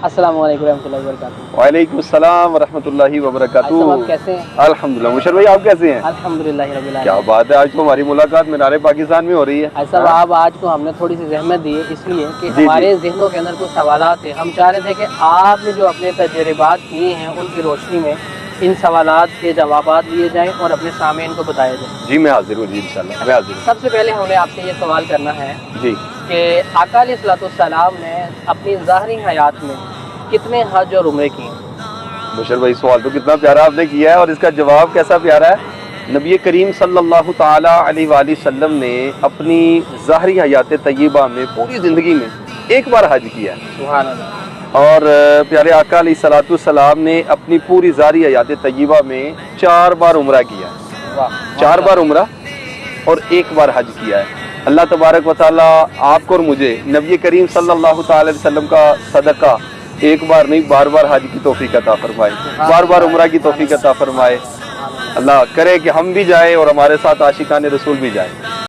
अस्सलाम वालेकुम रहमतुल्लाहि व बरकातुहू। वालेकुम अस्सलाम व रहमतुल्लाहि व बरकातुहू। आप कैसे हैं? अल्हम्दुलिल्लाह। मुशर्रफ भाई आप कैसे हैं? अल्हम्दुलिल्लाह रब्बिल क्या आलमीन। बात है, आज तो हमारी मुलाकात मीनारे पाकिस्तान में हो रही है। भाई साहब आप आज को हमने थोड़ी सी जहमत दी है इसलिए कि जी। हमारे जहनों के अंदर कुछ सवालात थे। हम चाह रहे थे कि आपने जो अपने तजर्बात किए हैं उनकी रोशनी में इन सवालात के जवाबात लिए जाएं और अपने सामईन को बताया जाए। जी मैं हाजिर हूँ जी, इंशाल्लाह मैं हाजिर हूँ। सबसे पहले हमें आपसे ये सवाल करना है जी कि आका अलैहिस्सलाम ने अपनी ज़ाहरी हयात में कितने हज और उम्रे किए? मुशर्रफ भाई सवाल तो कितना प्यारा आपने किया है और इसका जवाब कैसा प्यारा है। नबी करीम सल्लल्लाहु ताला अलैहि वसल्लम ने अपनी ज़ाहरी हयात तय्यबा में पूरी ज़िंदगी में एक बार हज किया है सुभान अल्लाह। और प्यारे आका अलैहिस्सलाम ने अपनी पूरी ज़ाहरी हयात तय्यबा में 4 बार उम्रा किया है। वाह 4 बार उम्रा और 1 बार हज किया है। अल्लाह तबारक व तआला आपको और मुझे नबी करीम सल्लल्लाहु ताला अलैहि वसल्लम का सदका एक बार नहीं बार बार हज की तौफीक अता फरमाए, बार बार उम्रा की तौफीक अता फरमाए। अल्लाह करे कि हम भी जाए और हमारे साथ आशिकान रसूल भी जाए।